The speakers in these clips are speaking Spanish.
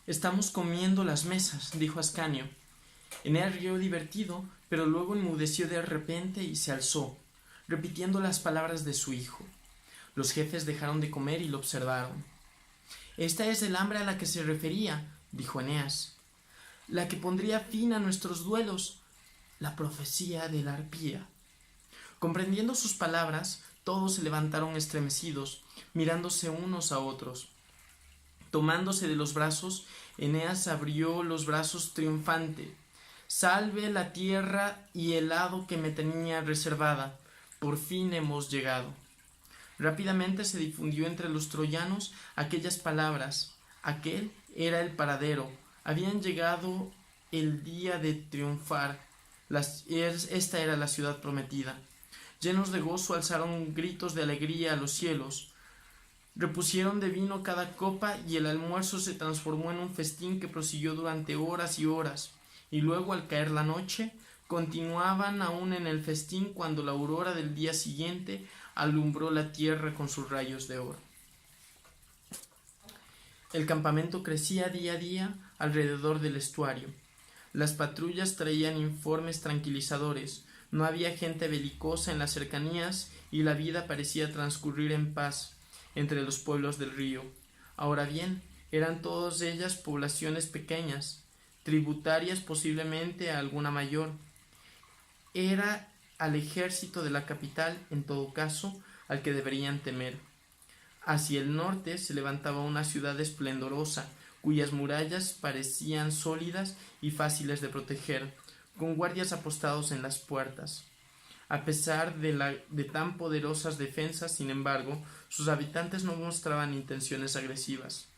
Estamos comiendo las mesas, dijo Ascanio. Eneas rió divertido, pero luego enmudeció de repente y se alzó, repitiendo las palabras de su hijo. Los jefes dejaron de comer y lo observaron. Esta es el hambre a la que se refería, dijo Eneas, la que pondría fin a nuestros duelos, la profecía de la arpía. Comprendiendo sus palabras, todos se levantaron estremecidos, mirándose unos a otros. Tomándose de los brazos, Eneas abrió los brazos triunfante. Salve la tierra y el hado que me tenía reservada. Por fin hemos llegado. Rápidamente se difundió entre los troyanos aquellas palabras. Aquel era el paradero. Habían llegado el día de triunfar. Esta era la ciudad prometida. Llenos de gozo alzaron gritos de alegría a los cielos. Repusieron de vino cada copa y el almuerzo se transformó en un festín que prosiguió durante horas y horas. Y luego, al caer la noche, continuaban aún en el festín cuando la aurora del día siguiente alumbró la tierra con sus rayos de oro. El campamento crecía día a día alrededor del estuario. Las patrullas traían informes tranquilizadores. No había gente belicosa en las cercanías y la vida parecía transcurrir en paz entre los pueblos del río. Ahora bien, eran todas ellas poblaciones pequeñas, tributarias posiblemente a alguna mayor. Era al ejército de la capital, en todo caso, al que deberían temer. Hacia el norte se levantaba una ciudad esplendorosa, cuyas murallas parecían sólidas y fáciles de proteger, con guardias apostados en las puertas. A pesar de tan poderosas defensas, sin embargo, sus habitantes no mostraban intenciones agresivas.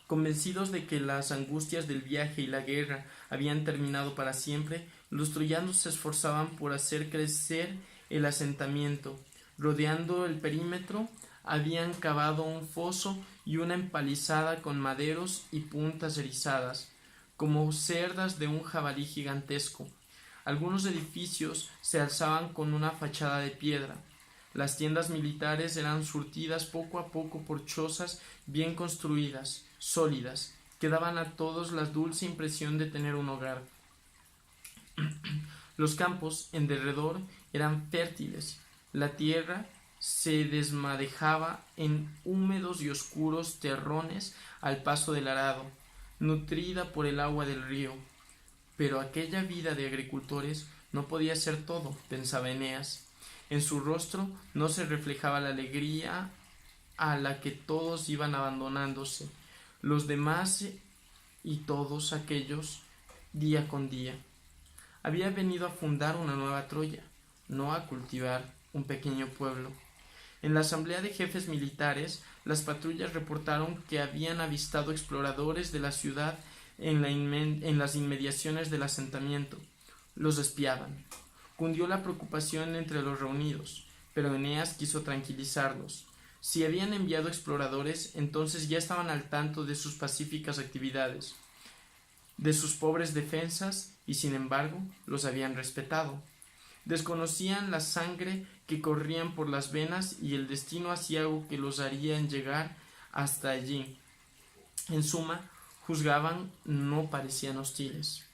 Convencidos de que las angustias del viaje y la guerra habían terminado para siempre, los troyanos se esforzaban por hacer crecer el asentamiento. Rodeando el perímetro, habían cavado un foso y una empalizada con maderos y puntas erizadas, como cerdas de un jabalí gigantesco. Algunos edificios se alzaban con una fachada de piedra. Las tiendas militares eran surtidas poco a poco por chozas bien construidas, sólidas, que daban a todos la dulce impresión de tener un hogar. Los campos en derredor eran fértiles. La tierra se desmadejaba en húmedos y oscuros terrones al paso del arado, nutrida por el agua del río. Pero aquella vida de agricultores no podía ser todo, pensaba Eneas. En su rostro no se reflejaba la alegría a la que todos iban abandonándose, los demás y todos aquellos, día con día. Había venido a fundar una nueva Troya, no a cultivar un pequeño pueblo. En la asamblea de jefes militares, las patrullas reportaron que habían avistado exploradores de la ciudad en las inmediaciones del asentamiento. Los espiaban. Cundió la preocupación entre los reunidos, pero Eneas quiso tranquilizarlos. Si habían enviado exploradores, entonces ya estaban al tanto de sus pacíficas actividades, de sus pobres defensas, y sin embargo los habían respetado. Desconocían la sangre que corrían por las venas y el destino aciago que los harían llegar hasta allí. En suma, juzgaban, no parecían hostiles.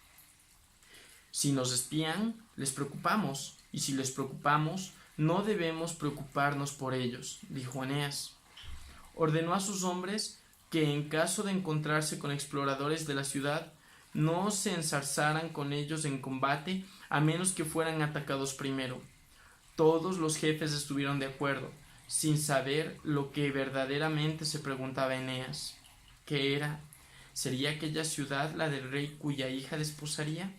Si nos espían, les preocupamos, y si les preocupamos, no debemos preocuparnos por ellos, dijo Eneas. Ordenó a sus hombres que, en caso de encontrarse con exploradores de la ciudad, no se enzarzaran con ellos en combate a menos que fueran atacados primero. Todos los jefes estuvieron de acuerdo, sin saber lo que verdaderamente se preguntaba Eneas. ¿Qué era? ¿Sería aquella ciudad la del rey cuya hija desposaría?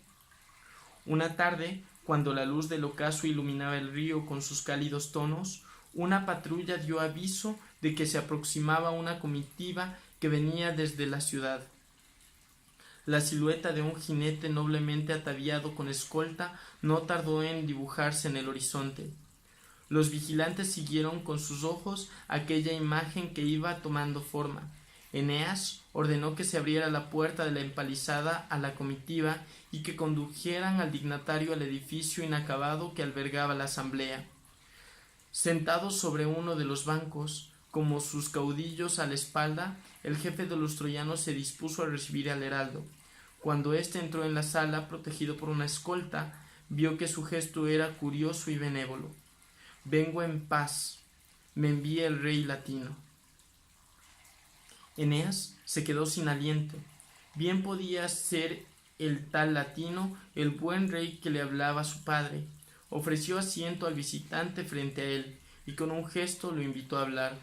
Una tarde, cuando la luz del ocaso iluminaba el río con sus cálidos tonos, una patrulla dio aviso de que se aproximaba una comitiva que venía desde la ciudad. La silueta de un jinete noblemente ataviado con escolta no tardó en dibujarse en el horizonte. Los vigilantes siguieron con sus ojos aquella imagen que iba tomando forma. Eneas ordenó que se abriera la puerta de la empalizada a la comitiva y que condujeran al dignatario al edificio inacabado que albergaba la asamblea. Sentado sobre uno de los bancos, como sus caudillos a la espalda, el jefe de los troyanos se dispuso a recibir al heraldo. Cuando éste entró en la sala, protegido por una escolta, vio que su gesto era curioso y benévolo. «Vengo en paz, me envía el rey latino». Eneas se quedó sin aliento. Bien podía ser el tal latino el buen rey que le hablaba a su padre. Ofreció asiento al visitante frente a él y con un gesto lo invitó a hablar.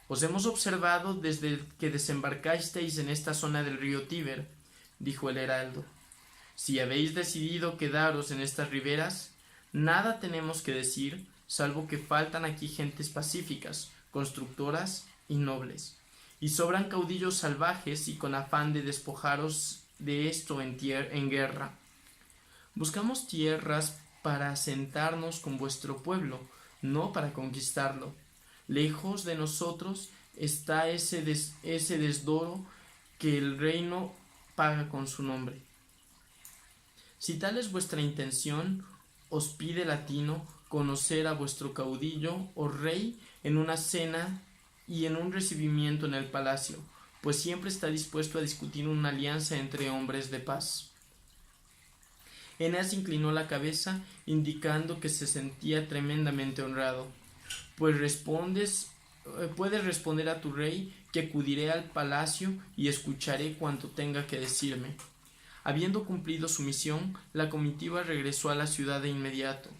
«Os hemos observado desde que desembarcasteis en esta zona del río Tíber», dijo el heraldo. «Si habéis decidido quedaros en estas riberas, nada tenemos que decir, salvo que faltan aquí gentes pacíficas, constructoras y nobles, y sobran caudillos salvajes y con afán de despojaros de esto en guerra. Buscamos tierras para asentarnos con vuestro pueblo, no para conquistarlo. Lejos de nosotros está ese desdoro que el reino paga con su nombre. Si tal es vuestra intención, os pide latino conocer a vuestro caudillo o rey en una cena y en un recibimiento en el palacio, pues siempre está dispuesto a discutir una alianza entre hombres de paz». Eneas inclinó la cabeza, indicando que se sentía tremendamente honrado. «Pues puedes responder a tu rey que acudiré al palacio y escucharé cuanto tenga que decirme». Habiendo cumplido su misión, la comitiva regresó a la ciudad de inmediato.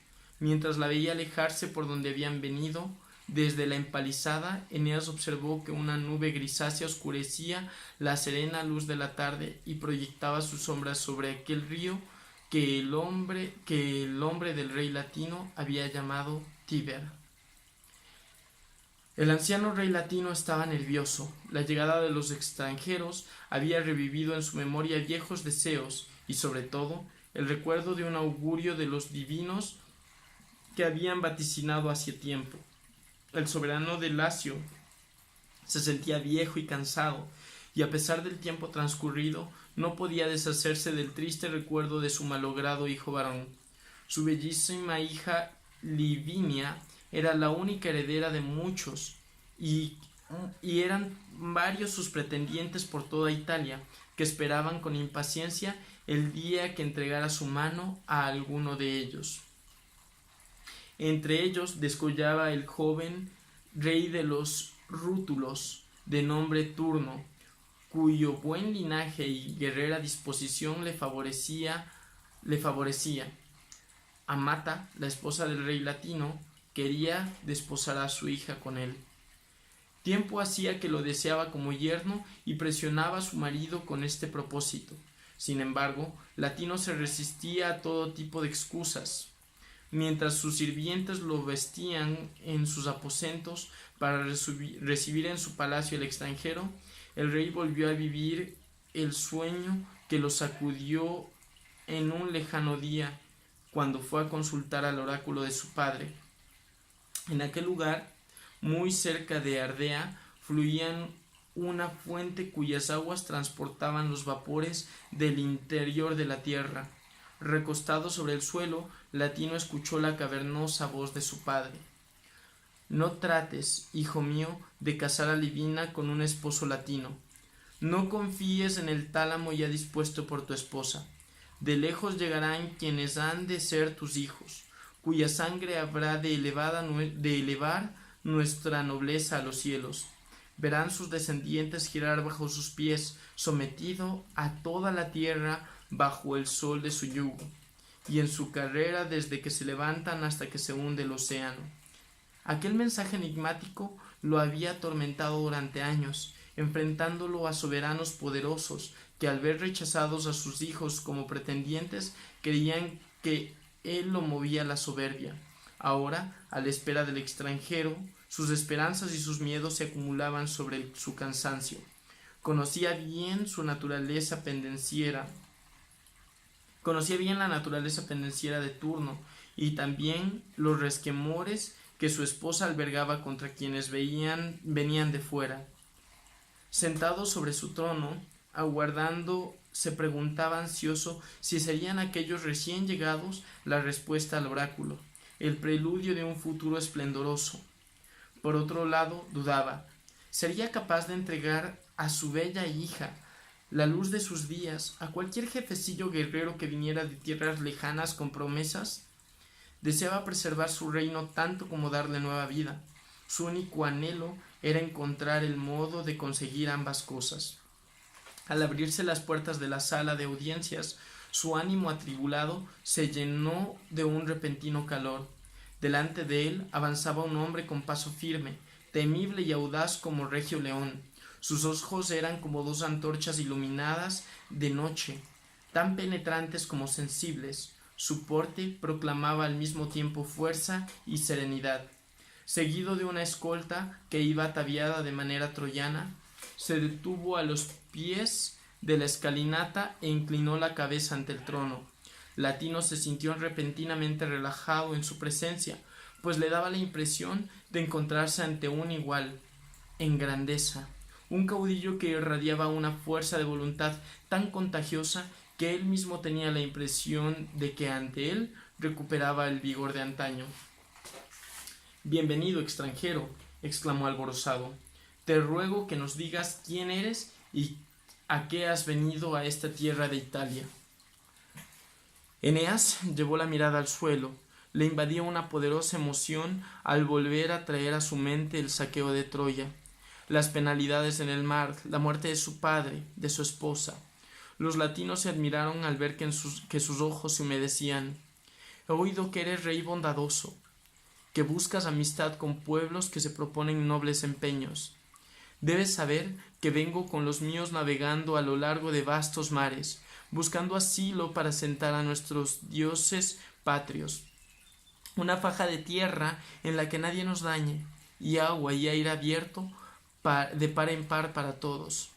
Mientras la veía alejarse por donde habían venido, desde la empalizada, Eneas observó que una nube grisácea oscurecía la serena luz de la tarde y proyectaba sus sombras sobre aquel río que el hombre del rey latino había llamado Tíber. El anciano rey latino estaba nervioso. La llegada de los extranjeros había revivido en su memoria viejos deseos y, sobre todo, el recuerdo de un augurio de los divinos que habían vaticinado hacía tiempo. El soberano de Lacio se sentía viejo y cansado, y a pesar del tiempo transcurrido, no podía deshacerse del triste recuerdo de su malogrado hijo varón. Su bellísima hija Livinia era la única heredera de muchos, y eran varios sus pretendientes por toda Italia, que esperaban con impaciencia el día que entregara su mano a alguno de ellos. Entre ellos descollaba el joven rey de los rútulos, de nombre Turno, cuyo buen linaje y guerrera disposición le favorecía. Amata, la esposa del rey latino, quería desposar a su hija con él. Tiempo hacía que lo deseaba como yerno y presionaba a su marido con este propósito. Sin embargo, Latino se resistía a todo tipo de excusas. Mientras sus sirvientes lo vestían en sus aposentos para recibir en su palacio al extranjero, el rey volvió a vivir el sueño que lo sacudió en un lejano día, cuando fue a consultar al oráculo de su padre. En aquel lugar, muy cerca de Ardea, fluía una fuente cuyas aguas transportaban los vapores del interior de la tierra. Recostado sobre el suelo, Latino escuchó la cavernosa voz de su padre. «No trates, hijo mío, de casar a Livina con un esposo latino. No confíes en el tálamo ya dispuesto por tu esposa. De lejos llegarán quienes han de ser tus hijos, cuya sangre habrá de elevar nuestra nobleza a los cielos. Verán sus descendientes girar bajo sus pies, sometido a toda la tierra bajo el sol de su yugo, y en su carrera desde que se levantan hasta que se hunde el océano». Aquel mensaje enigmático lo había atormentado durante años, enfrentándolo a soberanos poderosos que, al ver rechazados a sus hijos como pretendientes, creían que él lo movía la soberbia. Ahora, a la espera del extranjero, sus esperanzas y sus miedos se acumulaban sobre su cansancio. Conocía bien la naturaleza pendenciera de Turno, y también los resquemores que su esposa albergaba contra quienes venían de fuera. Sentado sobre su trono, aguardando, se preguntaba ansioso si serían aquellos recién llegados la respuesta al oráculo, el preludio de un futuro esplendoroso. Por otro lado, dudaba. ¿Sería capaz de entregar a su bella hija, la luz de sus días, a cualquier jefecillo guerrero que viniera de tierras lejanas con promesas? Deseaba preservar su reino tanto como darle nueva vida. Su único anhelo era encontrar el modo de conseguir ambas cosas. Al abrirse las puertas de la sala de audiencias, su ánimo atribulado se llenó de un repentino calor. Delante de él avanzaba un hombre con paso firme, temible y audaz como regio león. Sus ojos eran como dos antorchas iluminadas de noche, tan penetrantes como sensibles. Su porte proclamaba al mismo tiempo fuerza y serenidad. Seguido de una escolta que iba ataviada de manera troyana, se detuvo a los pies de la escalinata e inclinó la cabeza ante el trono. Latino se sintió repentinamente relajado en su presencia, pues le daba la impresión de encontrarse ante un igual en grandeza, un caudillo que irradiaba una fuerza de voluntad tan contagiosa que él mismo tenía la impresión de que ante él recuperaba el vigor de antaño. «Bienvenido, extranjero», exclamó alborozado. «Te ruego que nos digas quién eres y a qué has venido a esta tierra de Italia». Eneas llevó la mirada al suelo. Le invadía una poderosa emoción al volver a traer a su mente el saqueo de Troya, las penalidades en el mar, la muerte de su padre, de su esposa. Los latinos se admiraron al ver que sus ojos se humedecían. «He oído que eres rey bondadoso, que buscas amistad con pueblos que se proponen nobles empeños. Debes saber que vengo con los míos navegando a lo largo de vastos mares, buscando asilo para sentar a nuestros dioses patrios. Una faja de tierra en la que nadie nos dañe, y agua y aire abierto de par en par para todos.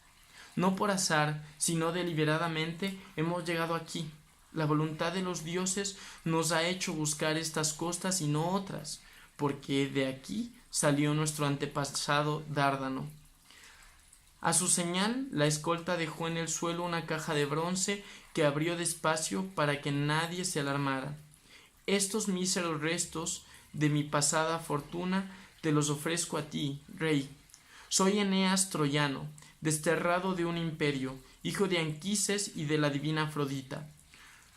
No por azar, sino deliberadamente hemos llegado aquí. La voluntad de los dioses nos ha hecho buscar estas costas y no otras, porque de aquí salió nuestro antepasado Dárdano». A su señal, la escolta dejó en el suelo una caja de bronce que abrió despacio para que nadie se alarmara. «Estos míseros restos de mi pasada fortuna te los ofrezco a ti, rey. Soy Eneas troyano, desterrado de un imperio, hijo de Anquises y de la divina Afrodita».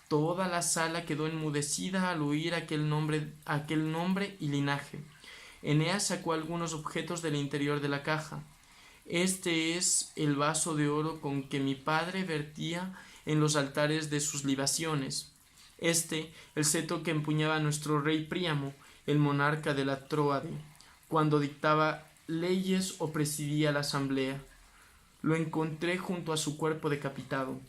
Toda la sala quedó enmudecida al oír aquel nombre y linaje. Eneas sacó algunos objetos del interior de la caja. «Este es el vaso de oro con que mi padre vertía en los altares de sus libaciones. Este, el cetro que empuñaba nuestro rey Príamo, el monarca de la Tróade, cuando dictaba leyes o presidía la asamblea. Lo encontré junto a su cuerpo decapitado».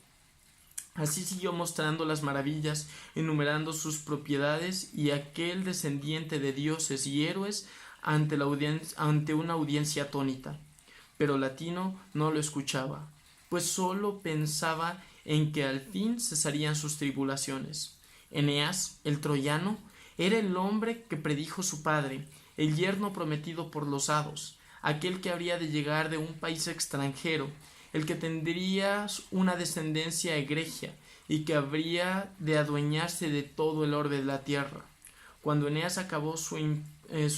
Así siguió mostrando las maravillas, enumerando sus propiedades, y aquel descendiente de dioses y héroes ante una audiencia atónita. Pero Latino no lo escuchaba, pues sólo pensaba en que al fin cesarían sus tribulaciones. Eneas, el troyano, era el hombre que predijo su padre, el yerno prometido por los hados, aquel que habría de llegar de un país extranjero, el que tendría una descendencia egregia y que habría de adueñarse de todo el orbe de la tierra. Cuando Eneas acabó su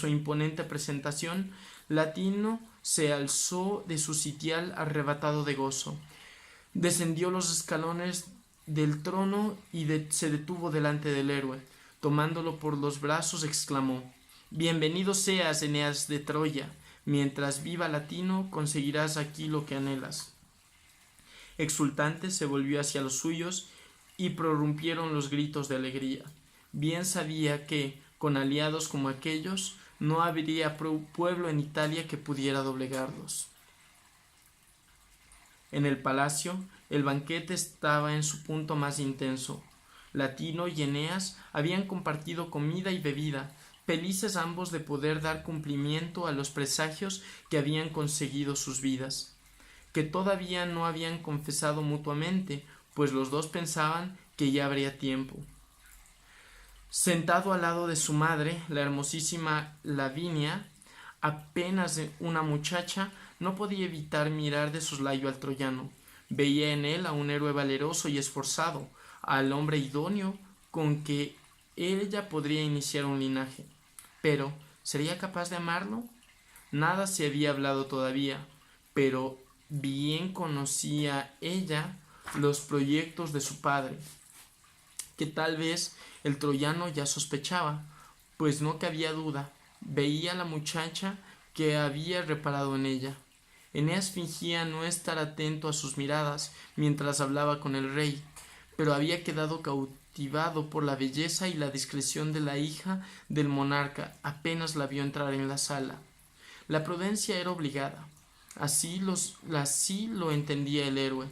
imponente presentación, Latino se alzó de su sitial arrebatado de gozo. Descendió los escalones del trono y se detuvo delante del héroe. Tomándolo por los brazos, exclamó: «Bienvenido seas, Eneas de Troya. Mientras viva Latino, conseguirás aquí lo que anhelas». Exultante se volvió hacia los suyos y prorrumpieron los gritos de alegría. Bien sabía que, con aliados como aquellos, no habría pueblo en Italia que pudiera doblegarlos. En el palacio, el banquete estaba en su punto más intenso. Latino y Eneas habían compartido comida y bebida, felices ambos de poder dar cumplimiento a los presagios que habían conseguido sus vidas, que todavía no habían confesado mutuamente, pues los dos pensaban que ya habría tiempo. Sentado al lado de su madre, la hermosísima Lavinia, apenas una muchacha, no podía evitar mirar de soslayo al troyano. Veía en él a un héroe valeroso y esforzado, al hombre idóneo con que ella podría iniciar un linaje. Pero, ¿sería capaz de amarlo? Nada se había hablado todavía, pero bien conocía ella los proyectos de su padre, que tal vez el troyano ya sospechaba, pues no cabía duda. Veía a la muchacha que había reparado en ella. Eneas fingía no estar atento a sus miradas mientras hablaba con el rey, pero había quedado cautivado por la belleza y la discreción de la hija del monarca apenas la vio entrar en la sala. La prudencia era obligada. Así lo entendía el héroe,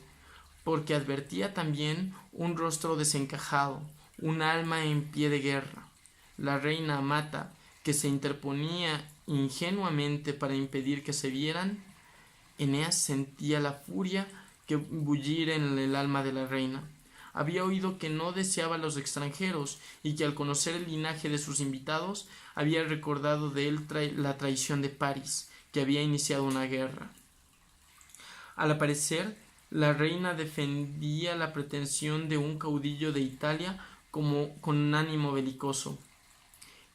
porque advertía también un rostro desencajado, un alma en pie de guerra. La reina Amata, que se interponía ingenuamente para impedir que se vieran. Eneas sentía la furia que bullir en el alma de la reina. Había oído que no deseaba a los extranjeros y que al conocer el linaje de sus invitados había recordado de él la traición de París, que había iniciado una guerra. Al parecer, la reina defendía la pretensión de un caudillo de Italia como con un ánimo belicoso.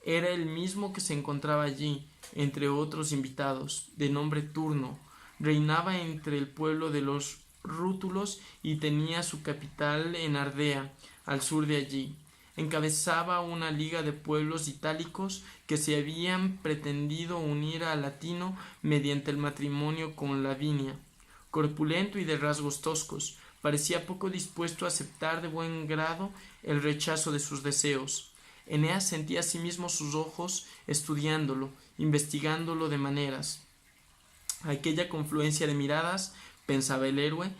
Era el mismo que se encontraba allí, entre otros invitados, de nombre Turno. Reinaba entre el pueblo de los rútulos y tenía su capital en Ardea, al sur de allí. Encabezaba una liga de pueblos itálicos que se habían pretendido unir al latino mediante el matrimonio con Lavinia. Corpulento y de rasgos toscos, parecía poco dispuesto a aceptar de buen grado el rechazo de sus deseos. Eneas sentía asimismo sus ojos estudiándolo, investigándolo de maneras. Aquella confluencia de miradas, pensaba el héroe,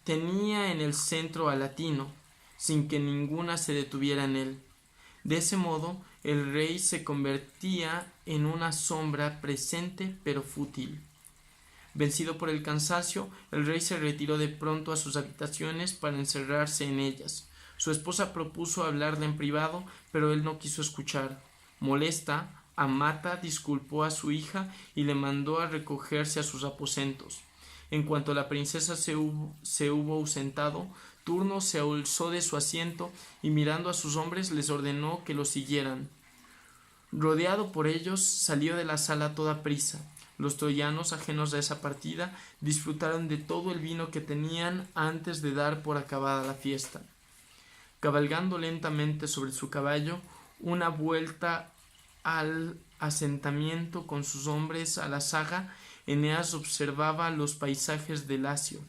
tenía en el centro al latino, sin que ninguna se detuviera en él. De ese modo, el rey se convertía en una sombra presente pero fútil. Vencido por el cansancio, el rey se retiró de pronto a sus habitaciones para encerrarse en ellas. Su esposa propuso hablarle en privado, pero él no quiso escuchar. Molesta, Amata disculpó a su hija y le mandó a recogerse a sus aposentos. En cuanto la princesa se hubo ausentado, Turno se alzó de su asiento y mirando a sus hombres les ordenó que lo siguieran. Rodeado por ellos, salió de la sala a toda prisa. Los troyanos, ajenos a esa partida, disfrutaron de todo el vino que tenían antes de dar por acabada la fiesta. Cabalgando lentamente sobre su caballo, una vuelta al asentamiento con sus hombres a la saga, Eneas observaba los paisajes de Lacio.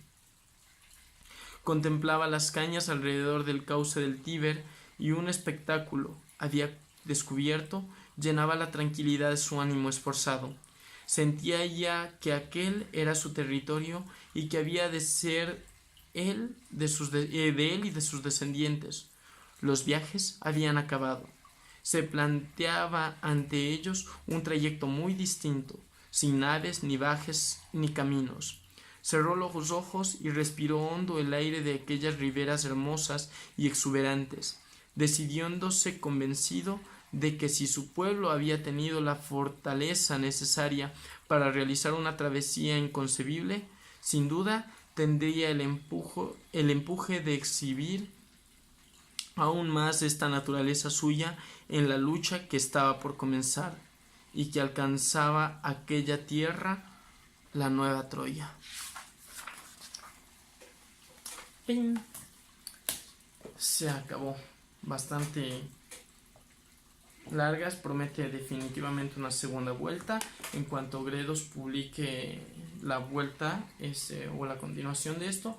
Contemplaba las cañas alrededor del cauce del Tíber y un espectáculo, había descubierto, llenaba la tranquilidad de su ánimo esforzado. Sentía ya que aquel era su territorio y que había de ser de él y de sus descendientes. Los viajes habían acabado. Se planteaba ante ellos un trayecto muy distinto, sin naves, ni bajes, ni caminos. Cerró los ojos y respiró hondo el aire de aquellas riberas hermosas y exuberantes, decidiéndose convencido de que si su pueblo había tenido la fortaleza necesaria para realizar una travesía inconcebible, sin duda tendría el empuje de exhibir aún más esta naturaleza suya en la lucha que estaba por comenzar y que alcanzaba aquella tierra, la nueva Troya. Fin. Se acabó. Bastante largas, promete definitivamente una segunda vuelta. En cuanto Gredos publique la vuelta o la continuación de esto,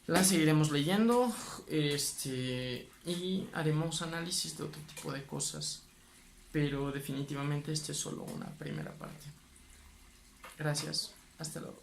la seguiremos leyendo y haremos análisis de otro tipo de cosas, pero definitivamente es solo una primera parte. Gracias, hasta luego.